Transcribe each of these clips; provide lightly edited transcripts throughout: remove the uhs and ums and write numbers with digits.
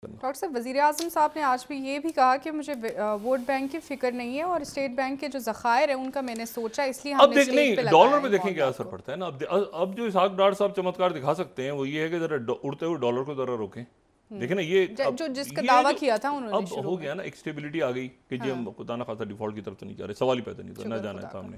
Doctor साहब, वज़ीर आज़म साहब ने आज भी ये भी कहा कि मुझे वोट बैंक की फिक्र नहीं है और स्टेट बैंक के जो ज़खायर है उनका मैंने सोचा, इसलिए हमने स्टेट पे लगाया डॉलर है में देखें क्या मामलात असर को। पड़ता है ना। अब जो इसहाक डार साहब चमत्कार दिखा सकते हैं वो ये है कि जरा उड़ते हुए डॉलर को जरा रोकें। देखें ना ये अब जो जिसका ये दावा जो किया था उन्होंने अब शुरू हो में। गया ना, एक स्टेबिलिटी आ गई कि जी हाँ, हम खुदा ना खासा डिफॉल्ट की तरफ तो नहीं जा रहे, सवाल ही पैदा नहीं होता, ना शुक्र जाना है खुदा का। सामने।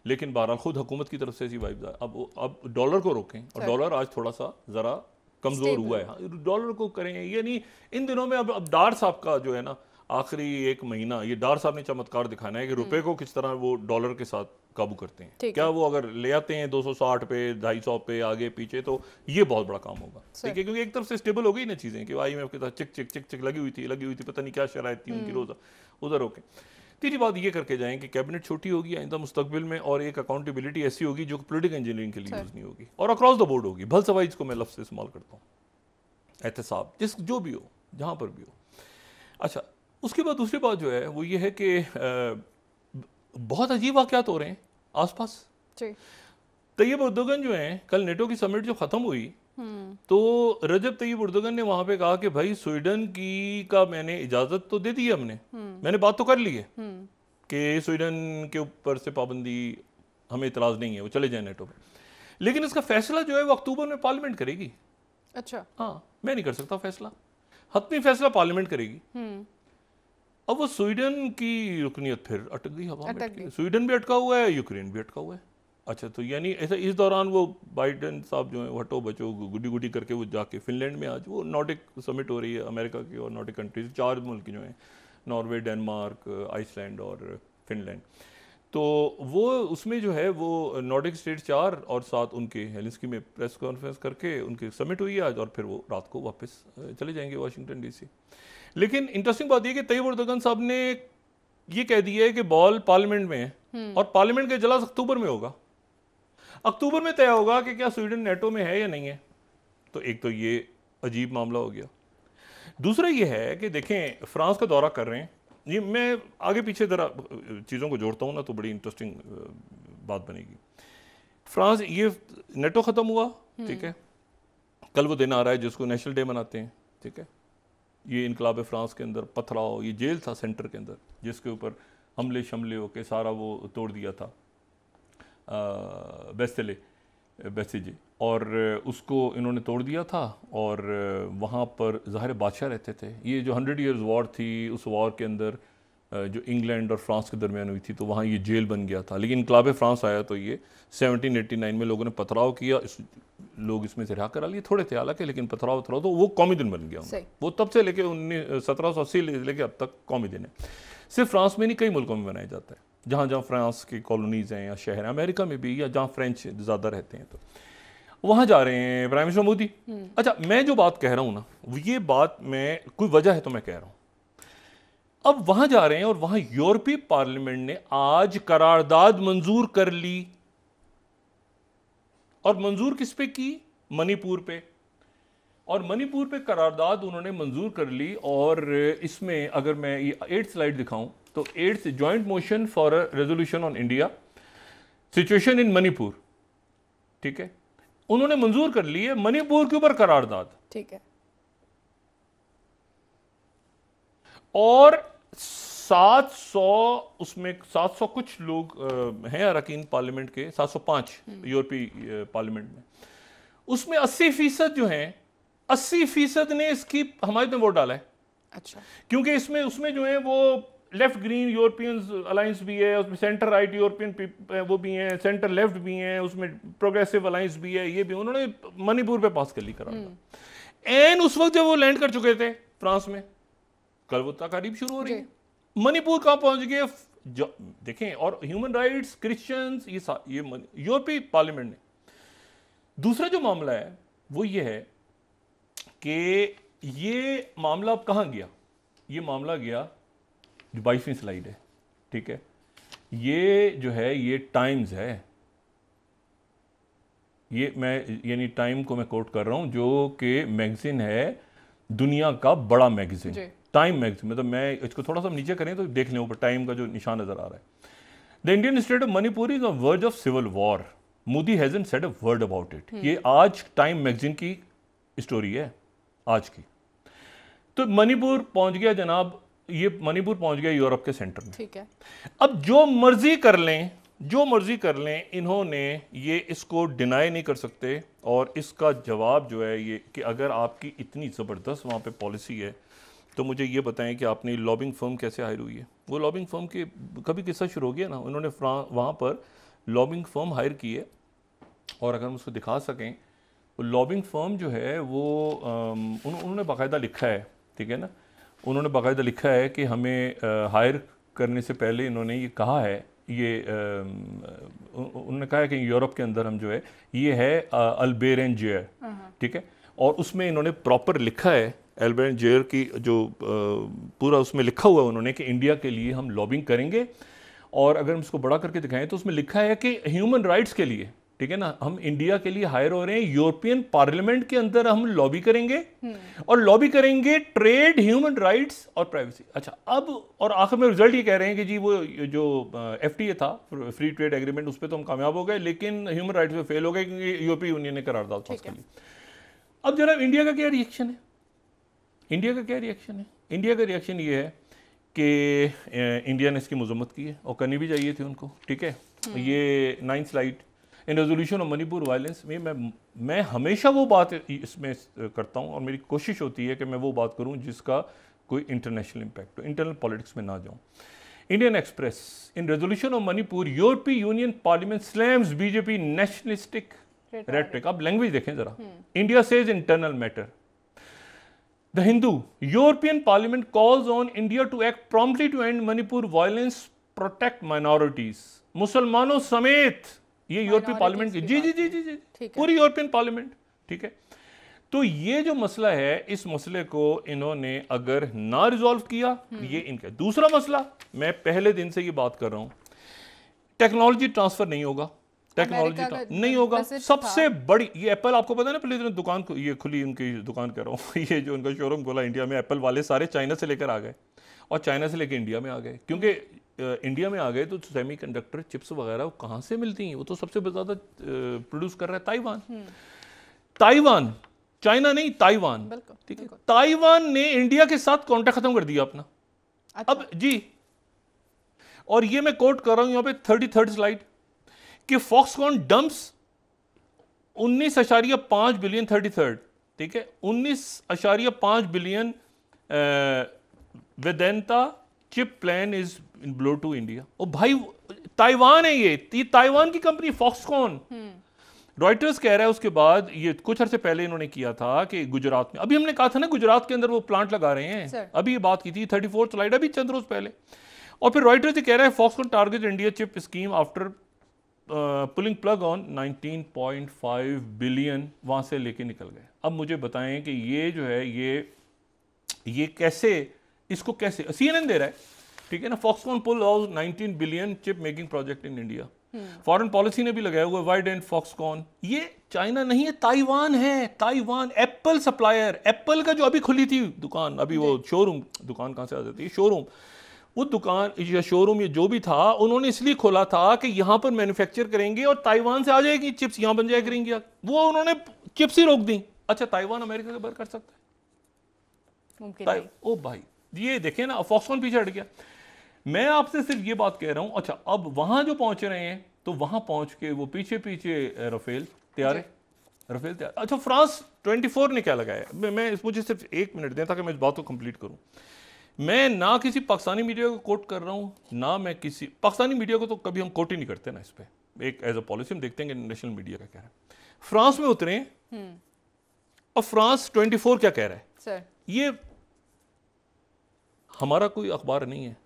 लेकिन बहरहाल खुद हुकूमत की तरफ से ऐसी वाइब्स अब डॉलर को रोकें, और सही, डॉलर आज थोड़ा सा ज़रा कमज़ोर स्टेबल हुआ है। हुआ। हाँ, डॉलर को करें ये नहीं इन दिनों में। अब डार साहब का जो है ना आखिरी एक महीना, ये डार साहब ने चमत्कार दिखाना है कि रुपए को किस तरह वो डॉलर के साथ काबू करते हैं। ठीक क्या है, वो अगर ले आते हैं 260 पे, 250 पे, आगे पीछे, तो ये बहुत बड़ा काम होगा। ठीक सही। है, क्योंकि एक तरफ से स्टेबल हो गई ना चीज़ें कि IMF के साथ चिक चिक चिक चिक लगी हुई थी, पता नहीं क्या शराइत थी उनकी रोज़ उधर होके। तीसरी बात ये करके जाएं कि कैबिनेट छोटी होगी आइंदा मुस्तकबिल में, और एक अकाउंटेबिलिटी ऐसी होगी जो पॉलिटिकल इंजीनियरिंग के लिए यूज़ नहीं होगी, और अक्रॉस द बोर्ड होगी। भल सवाइज को मैं लफ्ज़ इस्तेमाल करता हूँ, एहतसाब जिस जो भी हो, जहाँ पर भी हो। अच्छा, उसके बाद दूसरी बात जो है वो ये है कि बहुत अजीब वाक़यात हो रहे हैं आसपास। जी। तैयब उर्दोगन जो हैं, कल नेटो की समिट जो ख़त्म हुई, तो रजब तैयब उर्दोगन ने वहाँ पे कहा कि भाई स्वीडन की का मैंने इजाज़त तो दे दी है, हमने मैंने बात तो कर ली है कि स्वीडन के ऊपर से पाबंदी, हमें इतराज़ नहीं है, वो चले जाए नेटो में। लेकिन इसका फैसला जो है वो अक्टूबर में पार्लियामेंट करेगी। अच्छा। हाँ, मैं नहीं कर सकता फैसला, हतमी फैसला पार्लियामेंट करेगी। अब वो स्वीडन की रुकनीत फिर अटक गई हवा में, अटक अटकी। गई। स्वीडन भी अटका हुआ है, यूक्रेन भी अटका हुआ है। अच्छा, तो यानी ऐसा इस दौरान वो बाइडेन साहब जो है हटो बचो गुडी गुडी करके वो जाके फिनलैंड में, आज वो नॉर्डिक समिट हो रही है अमेरिका की और नॉर्डिक कंट्रीज, 4 मुल्क जो हैं, नॉर्वे, डेनमार्क, आइसलैंड और फिनलैंड। तो वो उसमें जो है वो नॉर्डिक स्टेट 4 और 7 उनके हेलिंस्की में प्रेस कॉन्फ्रेंस करके उनकी समिट हुई है आज, और फिर वो रात को वापस चले जाएंगे वाशिंगटन DC। लेकिन इंटरेस्टिंग बात यह कि तैयब उर्दोगन साहब ने ये कह दिया है कि बॉल पार्लियामेंट में है, और पार्लियामेंट का इजलास अक्टूबर में होगा। अक्टूबर में तय होगा कि क्या स्वीडन नेटो में है या नहीं है। तो एक तो ये अजीब मामला हो गया। दूसरा ये है कि देखें, फ्रांस का दौरा कर रहे हैं, ये मैं आगे पीछे ज़रा चीज़ों को जोड़ता हूँ ना तो बड़ी इंटरेस्टिंग बात बनेगी। फ्रांस, ये नेटो ख़त्म हुआ, ठीक है, कल वो दिन आ रहा है जिसको नेशनल डे मनाते हैं, ठीक है। ये इनकलाब फ्रांस के अंदर पथराव, ये जेल था सेंटर के अंदर जिसके ऊपर हमले शमले होके सारा वो तोड़ दिया था बेस्टिजे, और उसको इन्होंने तोड़ दिया था। और वहाँ पर ज़ाहिर बादशाह रहते थे। ये जो 100 ईयर्स वॉर थी, उस वॉर के अंदर जो इंग्लैंड और फ्रांस के दरमियान हुई थी, तो वहाँ ये जेल बन गया था। लेकिन इनकलाब फ्रांस आया तो ये 1789 में लोगों ने पथराव किया, लोग इसमें से रिहा करा लिए, थोड़े थे हालांकि, लेकिन पथराव तो वो कौमी दिन बन गया। वो तब से लेके 1780 लेके अब तक कौमी दिन है। सिर्फ फ्रांस में नहीं, कई मुल्कों में मनाया जाता है, जहाँ जहाँ फ्रांस की कॉलोनीज़ हैं या शहर हैं, अमेरिका में भी, या जहाँ फ्रेंच ज़्यादा रहते हैं, तो वहाँ जा रहे हैं प्राइम मिनिस्टर मोदी। अच्छा, मैं जो बात कह रहा हूँ ना, ये बात मैं कोई वजह है तो मैं कह रहा हूँ। अब वहाँ जा रहे हैं और वहाँ यूरोपीय पार्लियामेंट ने आज करारदाद मंजूर कर ली, और मंजूर किस पे की? मणिपुर पे। और मणिपुर पे करारदाद उन्होंने मंजूर कर ली। और इसमें अगर मैं ये 8 स्लाइड दिखाऊं तो 8 joint motion for a resolution on India situation in Manipur, ठीक है, उन्होंने मंजूर कर ली है मणिपुर के ऊपर करारदाद। ठीक है। और 700, उसमें 700 कुछ लोग हैं अरकान पार्लियामेंट के, 705 यूरोपीय पार्लियामेंट में, उसमें 80% जो हैं, 80% ने इसकी हमायत में वोट डाला है। अच्छा। क्योंकि इसमें उसमें जो है वो लेफ्ट ग्रीन यूरोपियन अलायंस भी है, उसमें सेंटर राइट यूरोपियन वो भी हैं, सेंटर लेफ्ट भी हैं, उसमें प्रोग्रेसिव अलायंस भी है, ये भी उन्होंने मणिपुर पे पास कर ली करार। एन उस वक्त जब वो लैंड कर चुके थे फ्रांस में, कल वो तकारीब शुरू हो रही है, मणिपुर कहाँ पहुंच गए देखें। और ह्यूमन राइट्स, क्रिश्चियंस, ये यूरोपीय पार्लियामेंट ने। दूसरा जो मामला है वो ये है कि ये मामला अब कहाँ गया? ये मामला गया, जो 22वीं स्लाइड है, ठीक है, ये जो है ये टाइम्स है। ये मैं यानी टाइम को मैं कोट कर रहा हूं, जो कि मैगजीन है, दुनिया का बड़ा मैगजीन, टाइम मैगजीन। मतलब मैं इसको थोड़ा सा नीचे करें तो देख लें, ऊपर टाइम का जो निशान नजर आ रहा है। The Indian state of Manipur is on verge of civil war, Modi hasn't said a word about it. ये आज टाइम मैगजीन की स्टोरी है आज की। तो मणिपुर पहुंच गया जनाब, ये मणिपुर पहुंच गया यूरोप के सेंटर में। ठीक है, अब जो मर्जी कर लें, जो मर्जी कर लें, इन्होंने ये इसको डिनाई नहीं कर सकते। और इसका जवाब जो है ये कि अगर आपकी इतनी ज़बरदस्त वहाँ पे पॉलिसी है तो मुझे ये बताएं कि आपने लॉबिंग फर्म कैसे हायर हुई है। वो लॉबिंग फर्म के कभी किस्सा शुरू हो गया ना, उन्होंने वहाँ पर लॉबिंग फर्म हायर की है। और अगर हम उसको दिखा सकें, वो लॉबिंग फर्म जो है वो उन्होंने बाकायदा लिखा है, ठीक है ना, उन्होंने बाकायदा लिखा है कि हमें हायर करने से पहले इन्होंने ये कहा है, ये उन्होंने कहा है कि यूरोप के अंदर हम जो है ये है अल्बेरेन जेयर, ठीक है। और उसमें इन्होंने प्रॉपर लिखा है अल्बेरेन जेयर की जो पूरा उसमें लिखा हुआ है उन्होंने कि इंडिया के लिए हम लॉबिंग करेंगे। और अगर हम इसको बड़ा करके दिखाएं तो उसमें लिखा है कि ह्यूमन राइट्स के लिए, ठीक है ना, हम इंडिया के लिए हायर हो रहे हैं, यूरोपियन पार्लियामेंट के अंदर हम लॉबी करेंगे और लॉबी करेंगे ट्रेड, ह्यूमन राइट्स और प्राइवेसी। अच्छा, अब और आखिर में रिजल्ट ये कह रहे हैं कि जी वो जो FTA था, फ्री ट्रेड एग्रीमेंट, उस पर तो हम कामयाब हो गए, लेकिन ह्यूमन राइट्स पे फेल हो गए क्योंकि यूरोपीय यूनियन ने करारदाद पास कर ली। अब जनाब इंडिया का क्या रिएक्शन है? इंडिया का क्या रिएक्शन है? इंडिया का रिएक्शन ये है कि इंडिया ने इसकी मजम्मत की है और करनी भी चाहिए थी उनको, ठीक है। ये 9th slide, in resolution of Manipur violence में मैं हमेशा वो बात इसमें करता हूँ और मेरी कोशिश होती है कि मैं वो बात करूँ जिसका कोई इंटरनेशनल इम्पैक्ट हो, इंटरनल पॉलिटिक्स में ना जाऊँ। Indian Express, in resolution of Manipur यूरोपीय union parliament slams BJP nationalistic rhetoric. आप लैंग्वेज देखें जरा, India says internal matter. The Hindu, European parliament calls on India to act promptly to end Manipur violence, protect minorities. मुसलमानों समेत ये यूरोपीय parliament की, जी जी जी जी जी पूरी यूरोपियन पार्लियामेंट, ठीक है। तो ये जो मसला है, इस मसले को इन्होंने अगर ना रिजॉल्व किया, ये इनका दूसरा मसला, मैं पहले दिन से ये बात कर रहा हूं, टेक्नोलॉजी ट्रांसफर नहीं होगा, टेक्नोलॉजी नहीं होगा। सबसे बड़ी ये एप्पल, आपको पता है ना, पहले दिन दुकान को ये खुली, उनकी दुकान कह रहा हूँ ये जो उनका शोरूम खोला इंडिया में, एप्पल वाले सारे चाइना से लेकर आ गए और चाइना से लेकर इंडिया में आ गए, क्योंकि इंडिया में आ गए तो सेमीकंडक्टर चिप्स वगैरह कहाँ से मिलती हैं? वो तो सबसे ज़्यादा प्रोड्यूस कर रहा है ताइवान। ताइवान, चाइना नहीं, ताइवान, ठीक है। ताइवान ने इंडिया के साथ कॉन्ट्रैक्ट खत्म कर दिया अपना। अच्छा। अब जी, और ये मैं कोट कर रहा हूं यहां पे 33rd स्लाइड कि फॉक्सकॉन डंप्स 19.5 बिलियन, 33rd, ठीक है, 19.5 billion Vedanta chip plan is in blow to India. ओ भाई, ताइवान है ये ताइवान की कंपनी फॉक्सकॉन। रॉयटर्स कह रहा है उसके बाद, ये कुछ अर्से पहले इन्होंने किया था कि गुजरात में, अभी हमने कहा था ना गुजरात के अंदर वो प्लांट लगा रहे हैं, अभी ये बात की थी 34th स्लाइड, अभी चंद रोज पहले। और फिर रॉयटर्स ये कह रहा है Foxconn target India chip scheme after pulling plug on 19.5 billion, वहां से लेके निकल गए। अब मुझे बताएं कि ये जो है ये कैसे, इसको कैसे CNN दे रहा है, ठीक है ना, Foxconn pull out 19 billion chip making project in India. Foreign policy ने भी लगाया हुआ वाइड एंड फॉक्सकॉन, ये चाइना नहीं है, ताइवान है, ताइवान। एप्पल सप्लायर, एप्पल का जो अभी खुली थी दुकान, अभी वो शोरूम, दुकान कहां से आ जाती है, शोरूम, वो दुकान या शोरूम ये जो भी था, उन्होंने इसलिए खोला था कि यहां पर मैन्युफैक्चर करेंगे और ताइवान से आ जाएगी चिप्स, यहां बन जाया करेंगी, वो उन्होंने चिप्स ही रोक दी। अच्छा, ताइवान अमेरिका के बाहर कर सकता है? मुमकिन नहीं। ओ भाई, ये देखें ना, फॉक्सकॉन पीछे हट गया। मैं आपसे सिर्फ ये बात कह रहा हूं। अच्छा, अब वहां जो पहुंच रहे हैं तो वहां पहुंच के वो पीछे पीछे रफेल तैयार है, रफेल तैयार। अच्छा, फ्रांस 24 ने क्या लगाया? मैं मुझे सिर्फ 1 मिनट दें ताकि मैं इस बात को कंप्लीट करूं। मैं ना किसी पाकिस्तानी मीडिया को कोट कर रहा हूं, ना मैं किसी पाकिस्तानी मीडिया को तो कभी हम कोट ही नहीं करते ना, इस पर एक एज अ पॉलिसी हम देखते हैं कि नेशनल मीडिया का क्या है। फ्रांस में उतरे और फ्रांस 24 क्या कह रहा है सर? ये हमारा कोई अखबार नहीं है।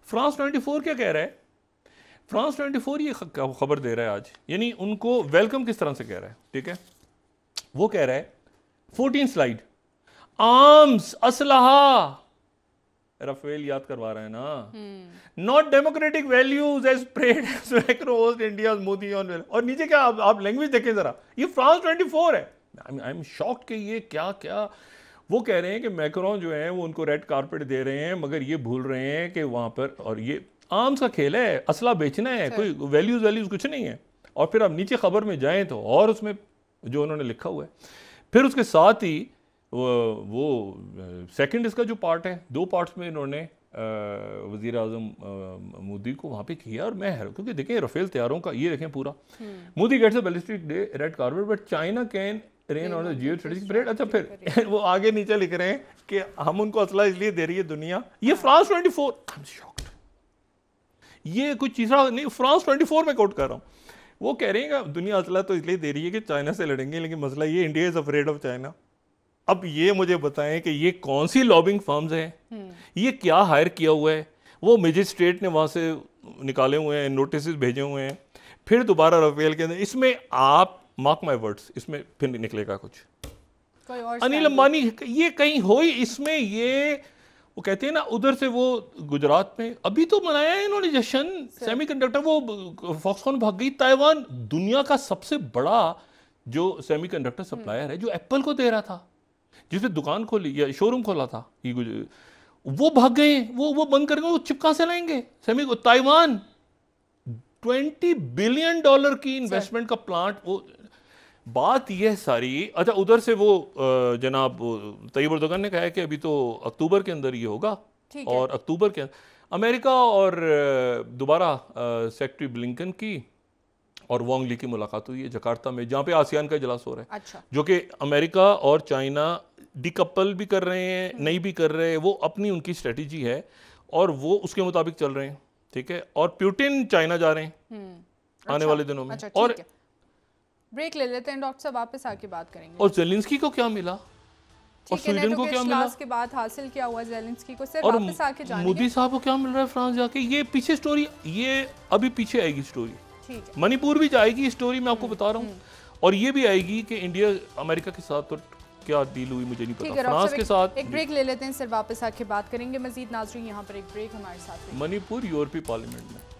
फ्रांस 24 क्या कह रहा है? फ्रांस 24 ये खबर दे रहा है आज, यानी उनको वेलकम किस तरह से कह रहा है, ठीक है। वो कह रहा है 14 स्लाइड, आर्म्स, असलहा, राफेल याद करवा रहा है ना, not democratic values as spread macro India Modi on. और नीचे क्या, आप लैंग्वेज देखें जरा, ये फ्रांस 24 है। आई एम शॉक्ड कि ये क्या क्या वो कह रहे हैं कि मैक्रोन जो है वो उनको रेड कारपेट दे रहे हैं, मगर ये भूल रहे हैं कि वहां पर, और ये आर्म्स का खेल है, असला बेचना है, कोई वैल्यूज कुछ नहीं है। और फिर अब नीचे खबर में जाएं तो और उसमें जो उन्होंने लिखा हुआ है, फिर उसके साथ ही वो सेकंड इसका जो पार्ट है, 2 पार्ट्स में इन्होंने वज़ीर आज़म मोदी को वहाँ पे किया, और मैं हैरान, क्योंकि देखें राफेल तैयारों का ये देखें पूरा, Modi gets a ballistic red carpet but China can rain on the geo strategic parade. अच्छा, फिर वो आगे नीचे लिख रहे हैं कि हम उनको असला इसलिए दे रही है दुनिया, ये फ्रांस 24, आई एम शॉक्ड, ये कुछ तीसरा नहीं, फ्रांस 24 में कोट कर रहा हूँ, वो कह रहे हैं कि दुनिया असला तो इसलिए दे रही है कि चाइना से लड़ेंगे, लेकिन मसला ये India is afraid of China. अब ये मुझे बताएं कि ये कौन सी लॉबिंग फर्म्स हैं, ये क्या हायर किया हुआ है, वो मजिस्ट्रेट ने वहाँ से निकाले हुए हैं, नोटिस भेजे हुए हैं, फिर दोबारा राफेल के अंदर, इसमें आप मार्क माय वर्ड्स, इसमें फिर निकलेगा कुछ। अनिल अंबानी ये कहीं हो ही इसमें, ये वो कहते हैं ना, उधर से वो गुजरात में अभी तो मनाया है इन्होंने जश्न सेमीकंडक्टर, वो फॉक्सकॉन भाग गई, ताइवान दुनिया का सबसे बड़ा जो सेमीकंडक्टर सप्लायर है, जो एप्पल को दे रहा था, जिसने दुकान खोली या शोरूम खोला था, वो भाग गए, वो बंद कर गए, वो चिपका से लाएंगे सेमी। ताइवान $20 बिलियन की इन्वेस्टमेंट का प्लांट, वो बात यह सारी। अच्छा, उधर से वो जनाब तैयब एर्दोगन ने कहा है कि अभी तो अक्टूबर के अंदर ये होगा, और अक्टूबर के अमेरिका और दोबारा सेक्रेटरी ब्लिंकन की और वांग ली की मुलाकात हुई है जकार्ता में, जहाँ पे आसियान का इजलास हो रहा है। अच्छा। जो कि अमेरिका और चाइना डिकपल भी कर रहे हैं, नहीं भी कर रहे हैं, वो अपनी उनकी स्ट्रेटजी है और वो उसके मुताबिक चल रहे हैं, ठीक है। और पुतिन चाइना जा रहे हैं आने वाले दिनों में। अच्छा, और ब्रेक ले लेते हैं डॉक्टर साहब, वापस आके बात करेंगे। और ज़ेलेंस्की को क्या मिला, और स्वीडन को क्या मिला, के बाद हासिल किया हुआ ज़ेलेंस्की को, सिर्फ वापस आके जानेंगे। मोदी साहब को क्या मिल रहा है फ्रांस जाके, ये पीछे स्टोरी, ये अभी पीछे आएगी स्टोरी, ठीक है। मणिपुर भी जाएगी स्टोरी, मैं आपको बता रहा हूँ, और ये भी आएगी कि इंडिया अमेरिका के साथ तो क्या डील हुई मुझे नहीं पता, फ्रांस के साथ। एक ब्रेक ले लेते हैं, सिर्फ वापस आके बात करेंगे मजीद। नाज़रीन, यहाँ पर एक ब्रेक हमारे साथ। मणिपुर यूरोपीय पार्लियामेंट में